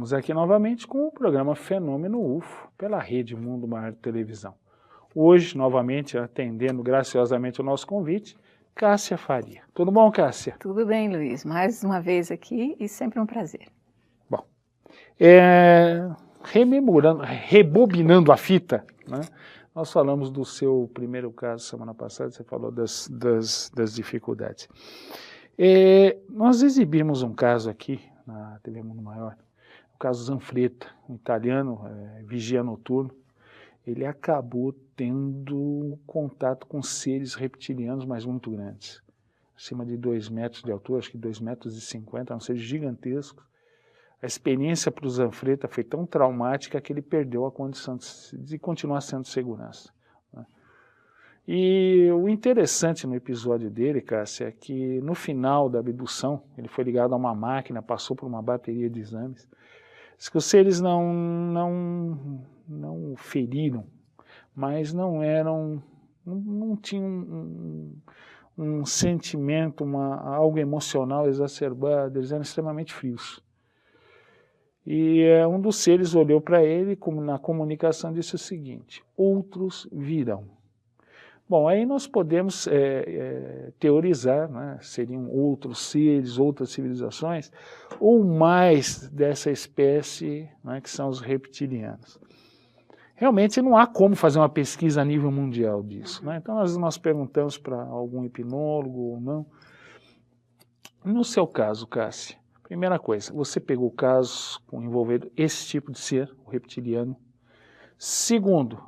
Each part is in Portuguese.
Estamos aqui novamente com o programa Fenômeno UFO, pela Rede Mundo Maior de Televisão. Hoje, novamente, atendendo graciosamente o nosso convite, Cássia Faria. Tudo bom, Cássia? Tudo bem, Luiz. Mais uma vez aqui e sempre um prazer. Bom, rebobinando a fita, né? Nós falamos do seu primeiro caso semana passada, você falou das dificuldades. Nós exibimos um caso aqui na TV Mundo Maior, o caso Zanfretta, um italiano, vigia noturno. Ele acabou tendo contato com seres reptilianos, mas muito grandes, acima de 2 metros de altura, acho que 2,50 metros, eram seres gigantescos. A experiência para o Zanfretta foi tão traumática que ele perdeu a condição de continuar sendo segurança, né? E o interessante no episódio dele, Cássia, é que no final da abdução, ele foi ligado a uma máquina, passou por uma bateria de exames, diz que os seres não feriram, mas não tinham um sentimento, algo emocional exacerbado, eles eram extremamente frios. E um dos seres olhou para ele, como na comunicação, disse o seguinte: outros virão. Bom, aí nós podemos teorizar, né? Seriam outros seres, outras civilizações, ou mais dessa espécie, né, que são os reptilianos. Realmente não há como fazer uma pesquisa a nível mundial disso, né? Então nós perguntamos para algum hipnólogo ou não. No seu caso, Cássia, primeira coisa, você pegou casos envolvendo esse tipo de ser, o reptiliano. Segundo,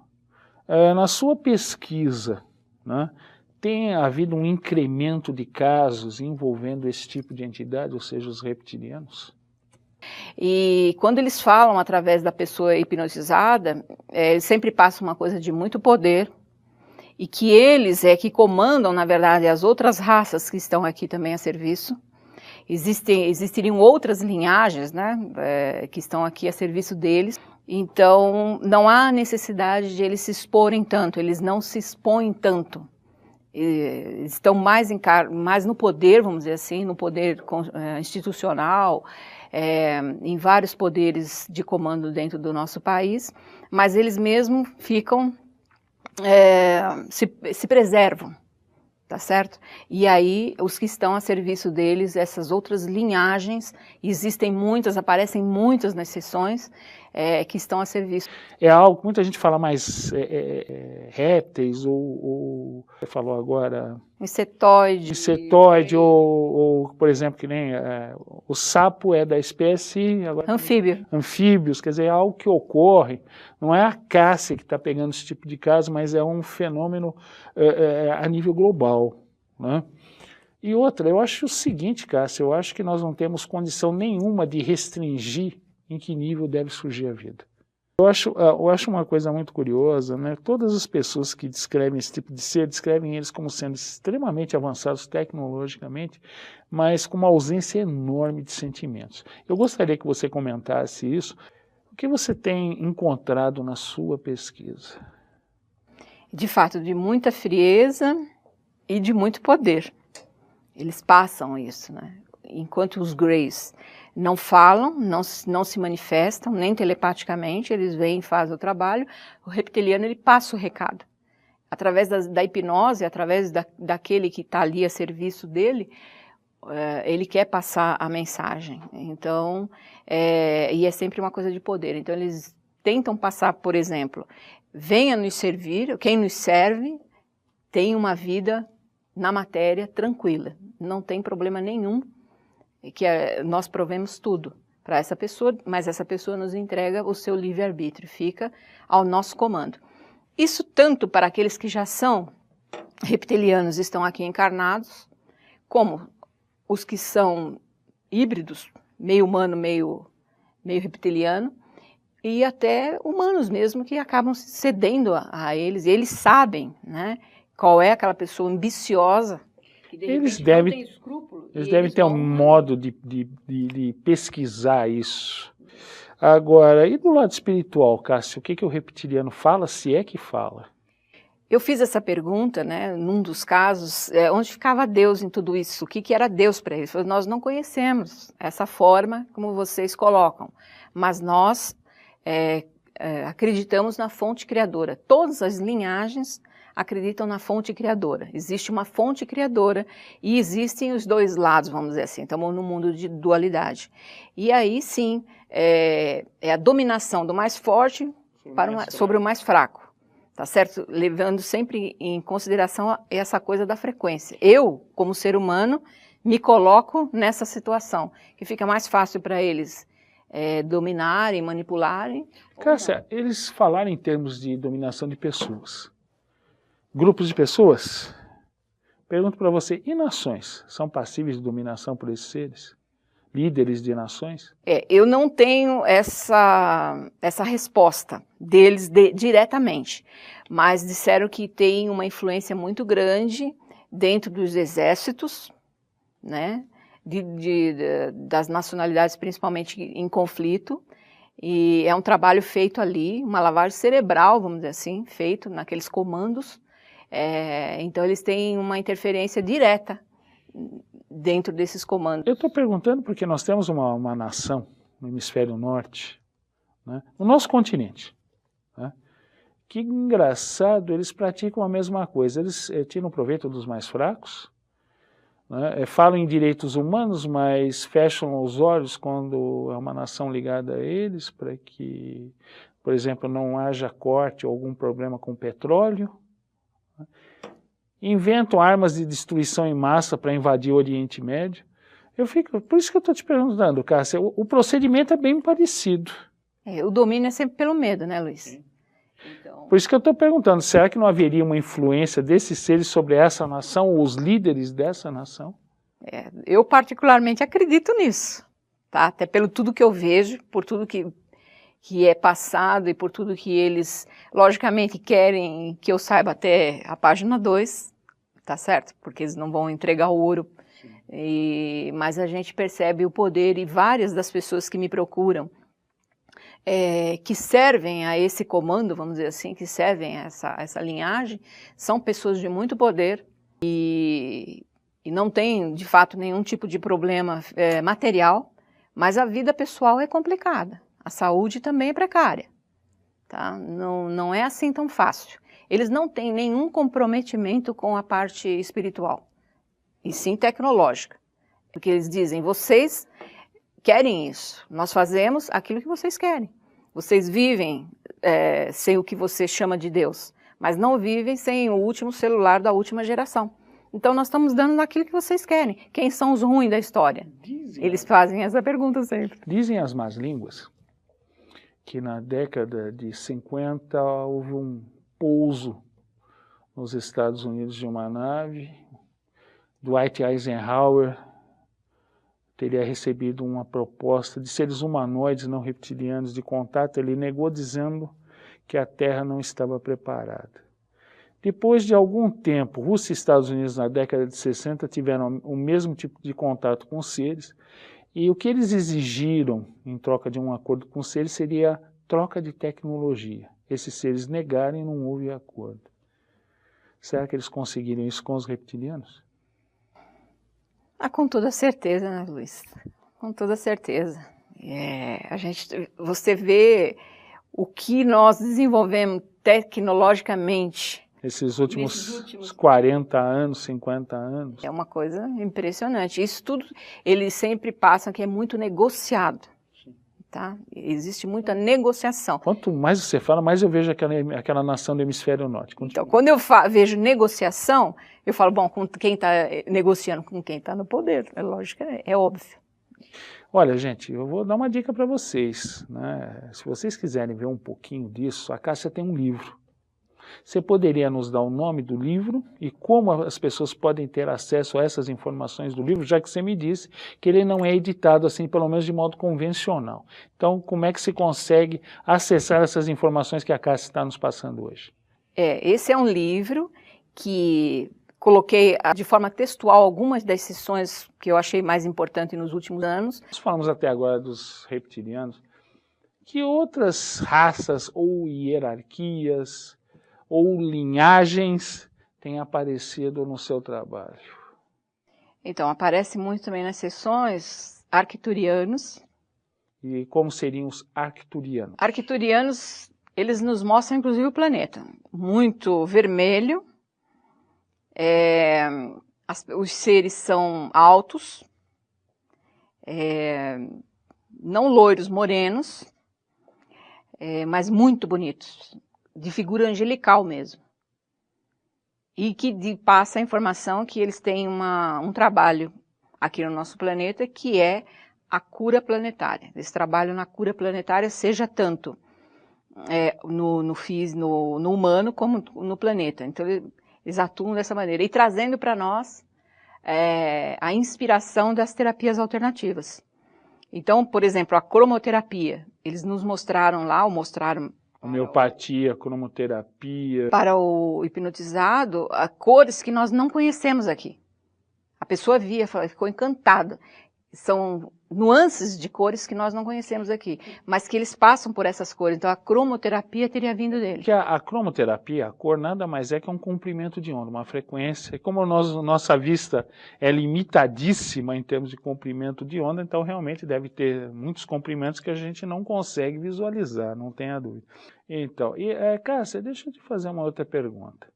na sua pesquisa, né, tem havido um incremento de casos envolvendo esse tipo de entidade, ou seja, os reptilianos? E quando eles falam através da pessoa hipnotizada, eles sempre passam uma coisa de muito poder, e que eles que comandam, na verdade, as outras raças que estão aqui também a serviço. Existiriam outras linhagens, né, que estão aqui a serviço deles. Então, não há necessidade de eles se exporem tanto, eles não se expõem tanto. Eles estão mais no poder, vamos dizer assim, no poder institucional, em vários poderes de comando dentro do nosso país, mas eles mesmos ficam, se preservam, tá certo? E aí, os que estão a serviço deles, essas outras linhagens, existem muitas, aparecem muitas nas sessões, que estão a serviço. É algo que muita gente fala mais répteis, ou você falou agora... Insetoide. Ou, por exemplo, que nem o sapo é da espécie... Agora, anfíbio. Anfíbios, quer dizer, é algo que ocorre. Não é a Cássia que está pegando esse tipo de caso, mas é um fenômeno a nível global, né? E outra, eu acho o seguinte, Cássia, eu acho que nós não temos condição nenhuma de restringir em que nível deve surgir a vida. Eu acho uma coisa muito curiosa, né? Todas as pessoas que descrevem esse tipo de ser, descrevem eles como sendo extremamente avançados tecnologicamente, mas com uma ausência enorme de sentimentos. Eu gostaria que você comentasse isso. O que você tem encontrado na sua pesquisa? De fato, de muita frieza e de muito poder. Eles passam isso, né? Enquanto os Greys não falam, não se manifestam, nem telepaticamente, eles vêm e fazem o trabalho, o reptiliano ele passa o recado. Através da hipnose, através daquele que está ali a serviço dele, ele quer passar a mensagem. Então, e é sempre uma coisa de poder. Então, eles tentam passar, por exemplo, venha nos servir, quem nos serve tem uma vida na matéria tranquila, não tem problema nenhum, que nós provemos tudo para essa pessoa, mas essa pessoa nos entrega o seu livre-arbítrio, fica ao nosso comando. Isso tanto para aqueles que já são reptilianos e estão aqui encarnados, como os que são híbridos, meio humano, meio reptiliano, e até humanos mesmo que acabam cedendo a eles, e eles sabem, né, qual é aquela pessoa ambiciosa. Eles devem ter um modo de pesquisar isso. Agora, e do lado espiritual, Cássia, o que o reptiliano fala, se é que fala? Eu fiz essa pergunta, né, num dos casos, onde ficava Deus em tudo isso? O que era Deus para eles? Nós não conhecemos essa forma como vocês colocam, mas nós acreditamos na fonte criadora. Todas as linhagens acreditam na fonte criadora. Existe uma fonte criadora e existem os dois lados, vamos dizer assim. Estamos num mundo de dualidade. E aí sim, é a dominação do mais forte sobre o mais fraco. Tá certo? Levando sempre em consideração essa coisa da frequência. Eu, como ser humano, me coloco nessa situação, que fica mais fácil para eles dominarem, manipularem. Cássia, eles falaram em termos de dominação de pessoas. Grupos de pessoas? Pergunto para você, e nações? São passíveis de dominação por esses seres? Líderes de nações? Eu não tenho essa resposta deles diretamente, mas disseram que tem uma influência muito grande dentro dos exércitos, né, das nacionalidades principalmente em conflito, e é um trabalho feito ali, uma lavagem cerebral, vamos dizer assim, feito naqueles comandos, então eles têm uma interferência direta dentro desses comandos. Eu estou perguntando porque nós temos uma nação no hemisfério norte, né, no nosso continente, né, que engraçado, eles praticam a mesma coisa, eles tiram proveito dos mais fracos, né, falam em direitos humanos, mas fecham os olhos quando é uma nação ligada a eles, para que, por exemplo, não haja corte ou algum problema com petróleo. Inventam armas de destruição em massa para invadir o Oriente Médio. Por isso que eu estou te perguntando, Cássia, o procedimento é bem parecido. O domínio é sempre pelo medo, né, Luiz? Então... Por isso que eu estou perguntando, será que não haveria uma influência desses seres sobre essa nação, ou os líderes dessa nação? Eu particularmente acredito nisso, tá? Até pelo tudo que eu vejo, por tudo que é passado e por tudo que eles, logicamente, querem que eu saiba até a página 2, tá certo? Porque eles não vão entregar o ouro. Mas a gente percebe o poder e várias das pessoas que me procuram, que servem a esse comando, vamos dizer assim, que servem a essa linhagem, são pessoas de muito poder e não têm, de fato, nenhum tipo de problema material, mas a vida pessoal é complicada. A saúde também é precária, tá? Não é assim tão fácil. Eles não têm nenhum comprometimento com a parte espiritual, e sim tecnológica. Porque eles dizem, vocês querem isso, nós fazemos aquilo que vocês querem. Vocês vivem sem o que você chama de Deus, mas não vivem sem o último celular da última geração. Então nós estamos dando naquilo que vocês querem. Quem são os ruins da história? Eles fazem essa pergunta sempre. Dizem as más línguas que na década de 50 houve um pouso nos Estados Unidos de uma nave. Dwight Eisenhower teria recebido uma proposta de seres humanoides não reptilianos de contato. Ele negou dizendo que a Terra não estava preparada. Depois de algum tempo, Rússia e Estados Unidos na década de 60 tiveram o mesmo tipo de contato com os seres, e o que eles exigiram em troca de um acordo com os seres seria troca de tecnologia. Esses seres negaram e não houve acordo. Será que eles conseguiram isso com os reptilianos? Com toda certeza, né, Luiz? Com toda certeza. Você vê o que nós desenvolvemos tecnologicamente. Nesses últimos 40 anos, 50 anos. É uma coisa impressionante. Isso tudo, eles sempre passam que é muito negociado. Tá? Existe muita negociação. Quanto mais você fala, mais eu vejo aquela nação do hemisfério norte. Continua. Então, quando eu vejo negociação, eu falo, bom, com quem está negociando com quem está no poder. É lógico, é óbvio. Olha, gente, eu vou dar uma dica para vocês, né? Se vocês quiserem ver um pouquinho disso, a Cássia tem um livro. Você poderia nos dar o nome do livro e como as pessoas podem ter acesso a essas informações do livro, já que você me disse que ele não é editado assim, pelo menos de modo convencional. Então, como é que se consegue acessar essas informações que a Cássia está nos passando hoje? Esse é um livro que coloquei de forma textual algumas das sessões que eu achei mais importantes nos últimos anos. Nós falamos até agora dos reptilianos. Que outras raças ou hierarquias ou linhagens têm aparecido no seu trabalho? Então, aparece muito também nas sessões arcturianos. E como seriam os arcturianos? Arcturianos, eles nos mostram inclusive o planeta. Muito vermelho, os seres são altos, não loiros, morenos, mas muito bonitos, de figura angelical mesmo. E que passa a informação que eles têm um trabalho aqui no nosso planeta, que é a cura planetária. Eles trabalham na cura planetária, seja tanto no humano como no planeta. Então, eles atuam dessa maneira. E trazendo para nós a inspiração das terapias alternativas. Então, por exemplo, a cromoterapia. Eles nos mostraram lá, homeopatia, cromoterapia. Para o hipnotizado, cores que nós não conhecemos aqui. A pessoa via, ficou encantada. São nuances de cores que nós não conhecemos aqui, mas que eles passam por essas cores. Então a cromoterapia teria vindo dele. A cromoterapia, a cor nada mais é que um comprimento de onda, uma frequência. E como nossa vista é limitadíssima em termos de comprimento de onda, então realmente deve ter muitos comprimentos que a gente não consegue visualizar, não tenha dúvida. Então, Cássia, deixa eu te fazer uma outra pergunta.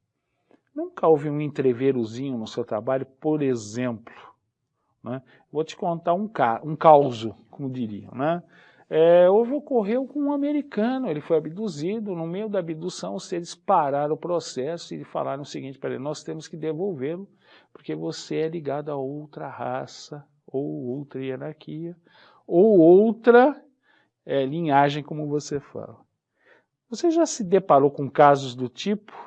Nunca houve um entreverozinho no seu trabalho, por exemplo, né? Vou te contar um causo, como diriam, né? Ocorreu com um americano, ele foi abduzido, no meio da abdução os seres pararam o processo e falaram o seguinte para ele: nós temos que devolvê-lo, porque você é ligado a outra raça, ou outra hierarquia, ou outra linhagem, como você fala. Você já se deparou com casos do tipo?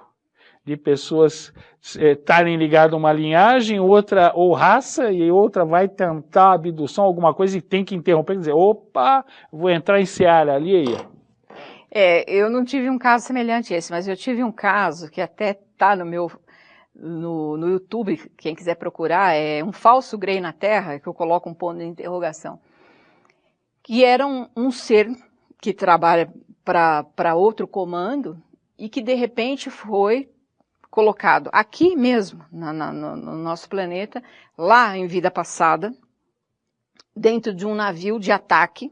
De pessoas estarem ligadas a uma linhagem, outra ou raça, e outra vai tentar abdução, alguma coisa, e tem que interromper e dizer: opa, vou entrar em seara ali aí. Eu não tive um caso semelhante a esse, mas eu tive um caso que até está no YouTube, quem quiser procurar, é um falso Grey na Terra, que eu coloco um ponto de interrogação, que era um ser que trabalha para outro comando e que de repente foi colocado aqui mesmo, no nosso planeta, lá em vida passada, dentro de um navio de ataque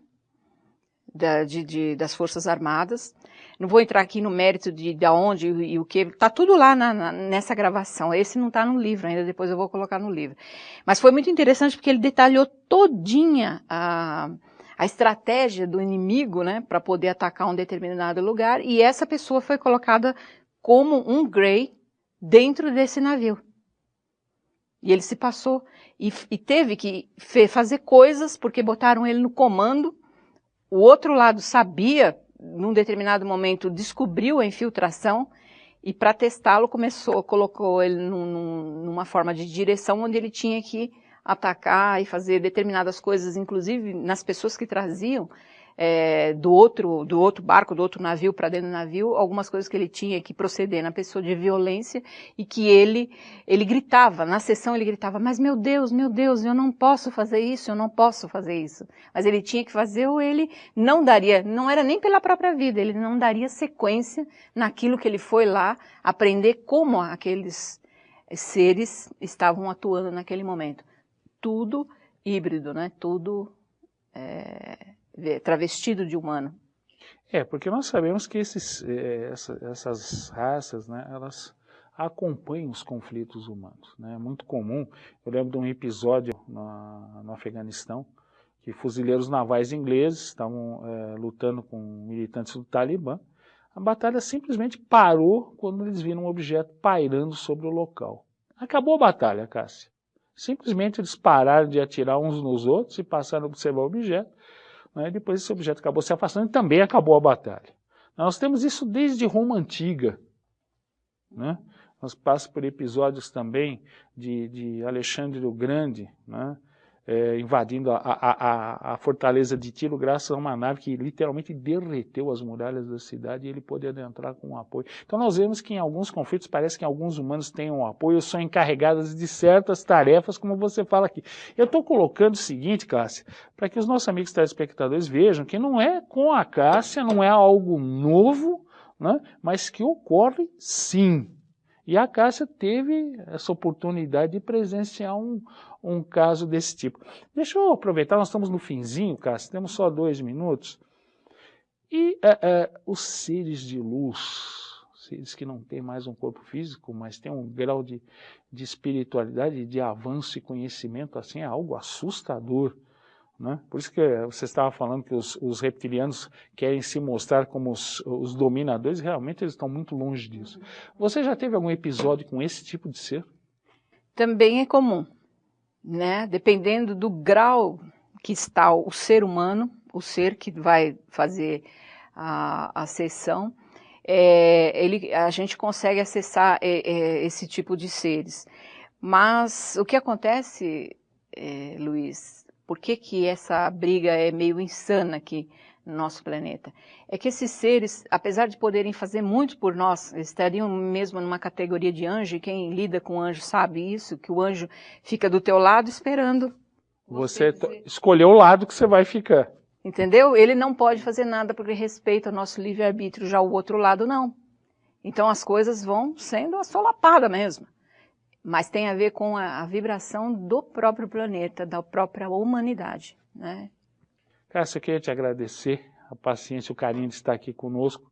das Forças Armadas. Não vou entrar aqui no mérito de onde e o que, está tudo lá nessa gravação. Esse não está no livro ainda, depois eu vou colocar no livro. Mas foi muito interessante porque ele detalhou todinha a estratégia do inimigo, né, para poder atacar um determinado lugar, e essa pessoa foi colocada como um Grey dentro desse navio. E ele se passou e teve que fazer coisas porque botaram ele no comando. O outro lado sabia, num determinado momento, descobriu a infiltração e para testá-lo colocou ele numa forma de direção onde ele tinha que atacar e fazer determinadas coisas, inclusive nas pessoas que traziam do outro barco, do outro navio para dentro do navio, algumas coisas que ele tinha que proceder na pessoa de violência, e que ele gritava, na sessão ele gritava: mas meu Deus, eu não posso fazer isso, eu não posso fazer isso. Mas ele tinha que fazer, ou ele não era nem pela própria vida, ele não daria sequência naquilo que ele foi lá aprender como aqueles seres estavam atuando naquele momento. Tudo híbrido, né? Tudo travestido de humano. Porque nós sabemos que essas raças, né, elas acompanham os conflitos humanos, né? É muito comum. Eu lembro de um episódio no Afeganistão, que fuzileiros navais ingleses estavam lutando com militantes do Talibã. A batalha simplesmente parou quando eles viram um objeto pairando sobre o local. Acabou a batalha, Cássia. Simplesmente eles pararam de atirar uns nos outros e passaram a observar o objeto. Depois esse objeto acabou se afastando e também acabou a batalha. Nós temos isso desde Roma Antiga, né? Nós passamos por episódios também de Alexandre o Grande, né? Invadindo a fortaleza de Tiro graças a uma nave que literalmente derreteu as muralhas da cidade e ele pôde adentrar com um apoio. Então nós vemos que em alguns conflitos parece que alguns humanos têm um apoio, são encarregados de certas tarefas, como você fala aqui. Eu estou colocando o seguinte, Cássia, para que os nossos amigos telespectadores vejam que não é com a Cássia, não é algo novo, né? Mas que ocorre sim. E a Cássia teve essa oportunidade de presenciar um caso desse tipo. Deixa eu aproveitar, nós estamos no finzinho, Cássia, temos só 2 minutos. E os seres de luz, seres que não têm mais um corpo físico, mas têm um grau de espiritualidade, de avanço e conhecimento, assim, é algo assustador. Né? Por isso que você estava falando que os reptilianos querem se mostrar como os dominadores, realmente eles estão muito longe disso. Você já teve algum episódio com esse tipo de ser? Também é comum, né? Dependendo do grau que está o ser humano, o ser que vai fazer a sessão, a gente consegue acessar esse tipo de seres. Mas o que acontece, Luiz, por que essa briga é meio insana aqui no nosso planeta? É que esses seres, apesar de poderem fazer muito por nós, eles estariam mesmo numa categoria de anjo, e quem lida com anjo sabe isso, que o anjo fica do teu lado esperando. Você escolheu o lado que você vai ficar. Entendeu? Ele não pode fazer nada porque respeita o nosso livre-arbítrio, já o outro lado não. Então as coisas vão sendo assolapadas mesmo. Mas tem a ver com a vibração do próprio planeta, da própria humanidade, né? Cássia, eu queria te agradecer a paciência, o carinho de estar aqui conosco.